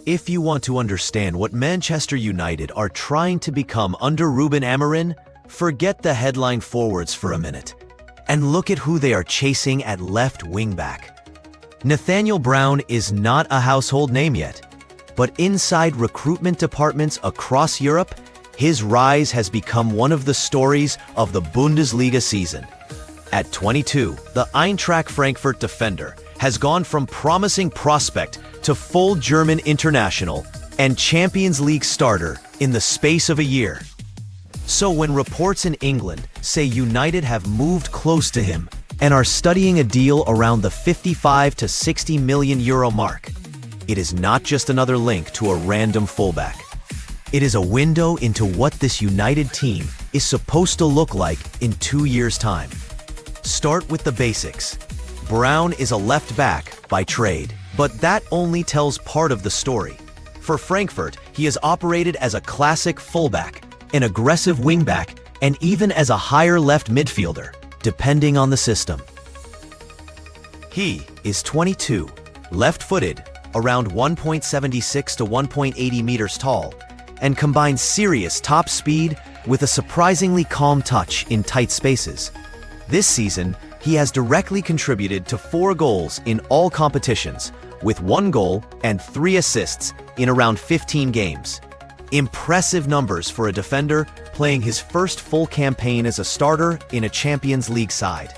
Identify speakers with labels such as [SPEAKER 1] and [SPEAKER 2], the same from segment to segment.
[SPEAKER 1] If you want to understand what Manchester United are trying to become under Ruben Amorim, forget the headline forwards for a minute and look at who they are chasing at left wing-back. Nathaniel Brown is not a household name yet, but inside recruitment departments across Europe, his rise has become one of the stories of the Bundesliga season. At 22, the Eintracht Frankfurt defender has gone from promising prospect to full German international and Champions League starter in the space of a year. So when reports in England say United have moved close to him and are studying a deal around the 55 to 60 million euro mark, it is not just another link to a random fullback. It is a window into what this United team is supposed to look like in 2 years' time. Start with the basics. Brown is a left back by trade, but that only tells part of the story. For Frankfurt, he has operated as a classic fullback, an aggressive wingback, and even as a higher left midfielder, depending on the system. He is 22, left-footed, around 1.76 to 1.80 meters tall, and combines serious top speed with a surprisingly calm touch in tight spaces. This season, he has directly contributed to 4 goals in all competitions, with 1 goal and 3 assists in around 15 games. Impressive numbers for a defender playing his first full campaign as a starter in a Champions League side.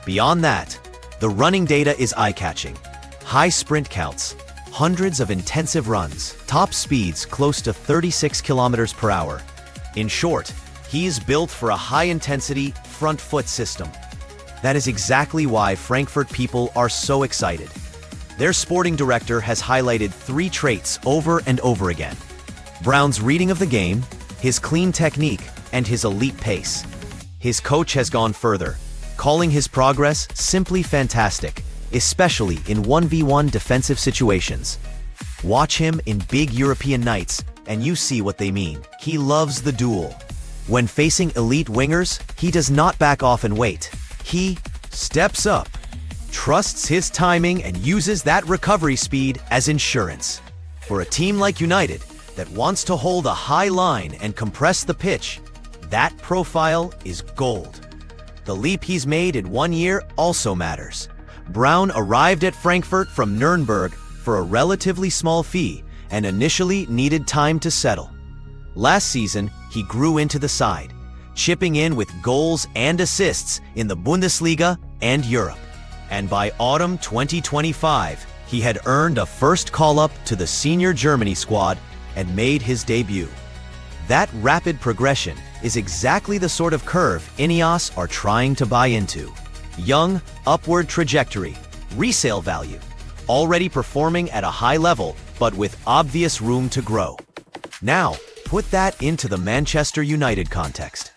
[SPEAKER 1] Beyond that, the running data is eye-catching. High sprint counts, hundreds of intensive runs, top speeds close to 36 kilometers per hour. In short, he is built for a high-intensity front foot system. That is exactly why Frankfurt people are so excited. Their sporting director has highlighted 3 traits over and over again: Brown's reading of the game, his clean technique, and his elite pace. His coach has gone further, calling his progress simply fantastic, especially in 1v1 defensive situations. Watch him in big European nights, and you see what they mean. He loves the duel. When facing elite wingers, he does not back off and wait. He steps up, trusts his timing, and uses that recovery speed as insurance. For a team like United that wants to hold a high line and compress the pitch, that profile is gold. The leap he's made in 1 year also matters. Brown arrived at Frankfurt from Nuremberg for a relatively small fee and initially needed time to settle. Last season, he grew into the side, chipping in with goals and assists in the Bundesliga and Europe. And by autumn 2025, he had earned a first call-up to the senior Germany squad and made his debut. That rapid progression is exactly the sort of curve Ineos are trying to buy into. Young, upward trajectory, resale value, already performing at a high level, but with obvious room to grow. Now, put that into the Manchester United context.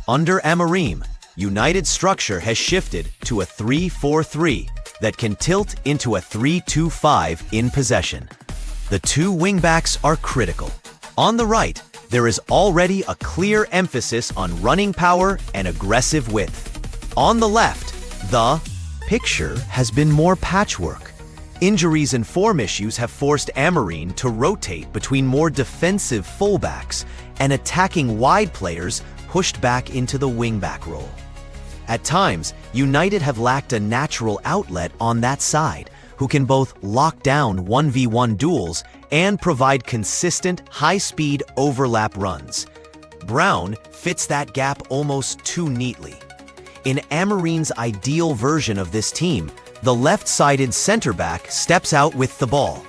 [SPEAKER 1] Under Amorim, United's structure has shifted to a 3-4-3 that can tilt into a 3-2-5 in possession. The 2 wingbacks are critical. On the right, there is already a clear emphasis on running power and aggressive width. On the left, the picture has been more patchwork. Injuries and form issues have forced Amorim to rotate between more defensive fullbacks and attacking wide players pushed back into the wingback role. At times, United have lacked a natural outlet on that side who can both lock down 1v1 duels and provide consistent, high-speed overlap runs. Brown fits that gap almost too neatly. In Amorim's ideal version of this team, the left-sided center-back steps out with the ball.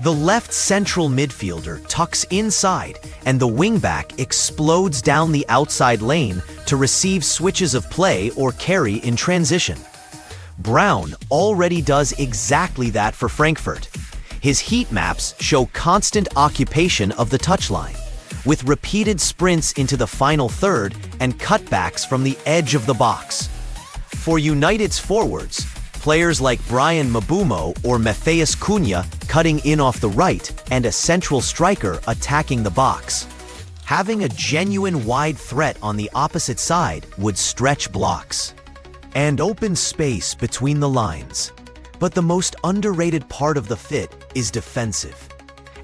[SPEAKER 1] The left central midfielder tucks inside, and the wing-back explodes down the outside lane to receive switches of play or carry in transition. Brown already does exactly that for Frankfurt. His heat maps show constant occupation of the touchline, with repeated sprints into the final third and cutbacks from the edge of the box. For United's forwards, players like Brian Mabumo or Matheus Cunha cutting in off the right and a central striker attacking the box. Having a genuine wide threat on the opposite side would stretch blocks and open space between the lines. But the most underrated part of the fit is defensive.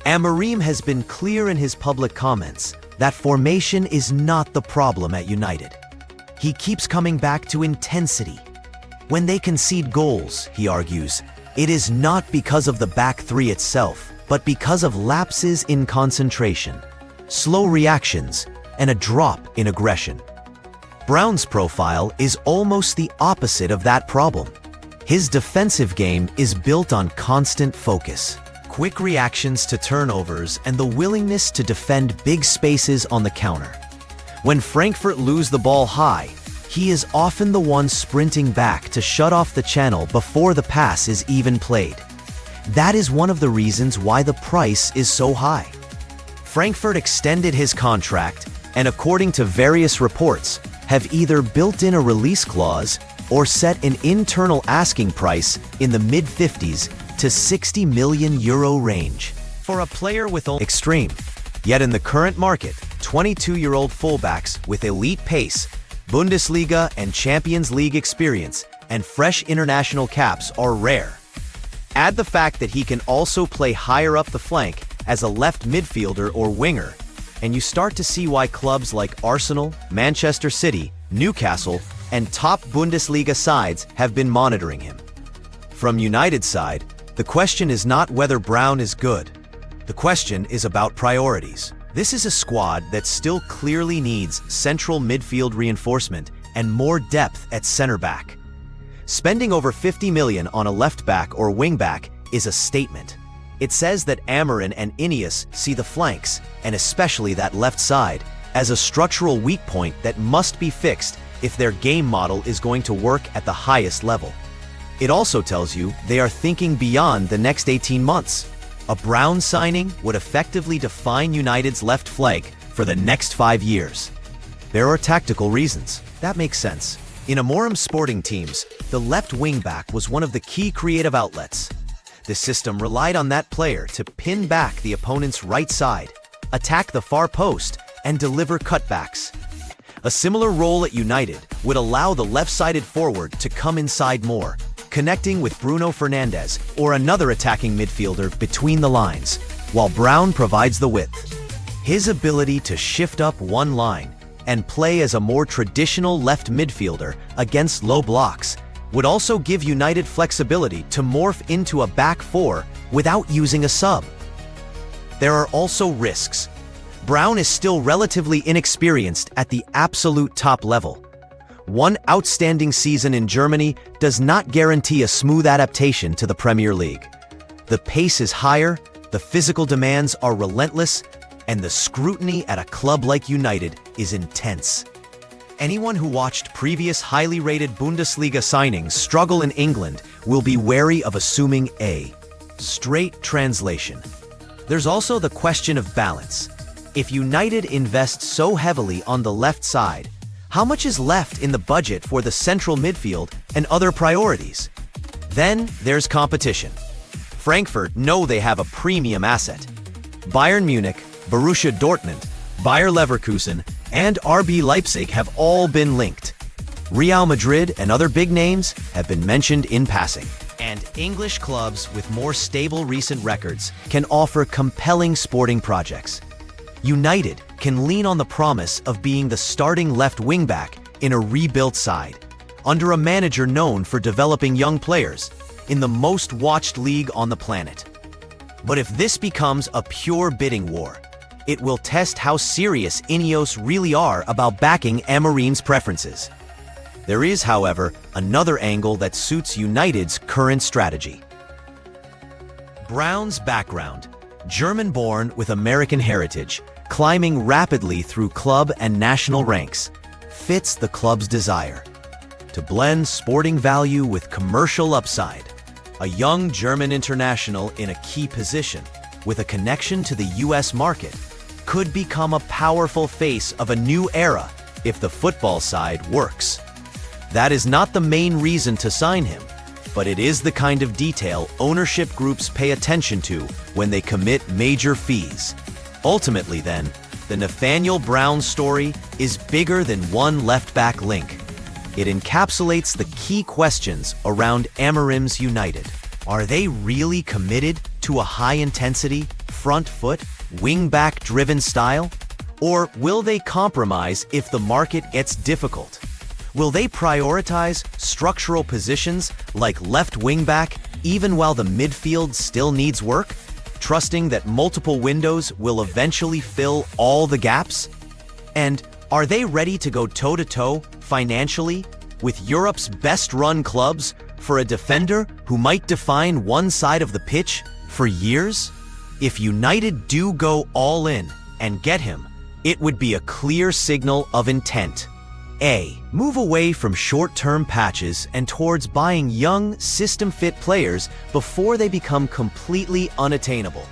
[SPEAKER 1] Amorim has been clear in his public comments that formation is not the problem at United. He keeps coming back to intensity. When they concede goals, he argues, it is not because of the back three itself, but because of lapses in concentration, slow reactions, and a drop in aggression. Brown's profile is almost the opposite of that problem. His defensive game is built on constant focus, quick reactions to turnovers, and the willingness to defend big spaces on the counter. When Frankfurt lose the ball high, he is often the one sprinting back to shut off the channel before the pass is even played. That is one of the reasons why the price is so high. Frankfurt extended his contract and, according to various reports, have either built in a release clause or set an internal asking price in the mid-50s to €60 million range for a player with extreme. Yet in the current market, 22-year-old fullbacks with elite pace, Bundesliga and Champions League experience, and fresh international caps are rare. Add the fact that he can also play higher up the flank as a left midfielder or winger, and you start to see why clubs like Arsenal, Manchester City, Newcastle, and top Bundesliga sides have been monitoring him. From United's side, the question is not whether Brown is good. The question is about priorities. This is a squad that still clearly needs central midfield reinforcement and more depth at center back. Spending over $50 million on a left back or wing back is a statement. It says that Amorim and Ineos see the flanks, and especially that left side, as a structural weak point that must be fixed if their game model is going to work at the highest level. It also tells you they are thinking beyond the next 18 months. A Brown signing would effectively define United's left flank for the next 5 years. There are tactical reasons. That makes sense. In Amorim's sporting teams, the left wing-back was one of the key creative outlets. The system relied on that player to pin back the opponent's right side, attack the far post, and deliver cutbacks. A similar role at United would allow the left-sided forward to come inside more, connecting with Bruno Fernandes or another attacking midfielder between the lines, while Brown provides the width. His ability to shift up one line and play as a more traditional left midfielder against low blocks would also give United flexibility to morph into a back four without using a sub. There are also risks. Brown is still relatively inexperienced at the absolute top level. One outstanding season in Germany does not guarantee a smooth adaptation to the Premier League. The pace is higher, the physical demands are relentless, and the scrutiny at a club like United is intense. Anyone who watched previous highly rated Bundesliga signings struggle in England will be wary of assuming a straight translation. There's also the question of balance. If United invests so heavily on the left side, how much is left in the budget for the central midfield and other priorities? Then there's competition. Frankfurt know they have a premium asset. Bayern Munich, Borussia Dortmund, Bayer Leverkusen, and RB Leipzig have all been linked. Real Madrid and other big names have been mentioned in passing. And English clubs with more stable recent records can offer compelling sporting projects. United can lean on the promise of being the starting left wing-back in a rebuilt side, under a manager known for developing young players in the most watched league on the planet. But if this becomes a pure bidding war, it will test how serious Ineos really are about backing Amorim's preferences. There is, however, another angle that suits United's current strategy. Brown's background, German-born with American heritage, climbing rapidly through club and national ranks, fits the club's desire to blend sporting value with commercial upside. A young German international in a key position with a connection to the US market could become a powerful face of a new era if the football side works. That is not the main reason to sign him, but it is the kind of detail ownership groups pay attention to when they commit major fees. Ultimately then, the Nathaniel Brown story is bigger than one left-back link. It encapsulates the key questions around Amorim's United. Are they really committed to a high-intensity, front foot, wing-back-driven style? Or will they compromise if the market gets difficult? Will they prioritize structural positions like left wing-back even while the midfield still needs work, trusting that multiple windows will eventually fill all the gaps? And are they ready to go toe-to-toe financially with Europe's best-run clubs for a defender who might define one side of the pitch for years? If United do go all in and get him, it would be a clear signal of intent. A. Move away from short-term patches and towards buying young, system-fit players before they become completely unattainable.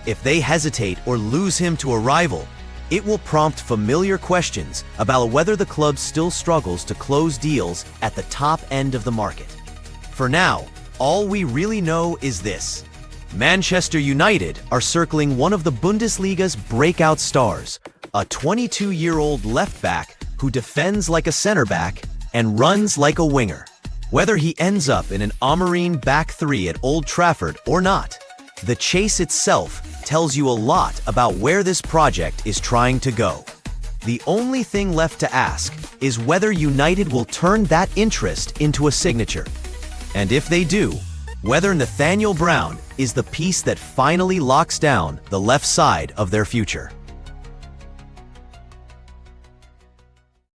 [SPEAKER 1] If they hesitate or lose him to a rival, it will prompt familiar questions about whether the club still struggles to close deals at the top end of the market. For now, all we really know is this: Manchester United are circling one of the Bundesliga's breakout stars, a 22-year-old left-back who defends like a center-back and runs like a winger. Whether he ends up in an Amorim back three at Old Trafford or not, the chase itself tells you a lot about where this project is trying to go. The only thing left to ask is whether United will turn that interest into a signature. And if they do, whether Nathaniel Brown is the piece that finally locks down the left side of their future.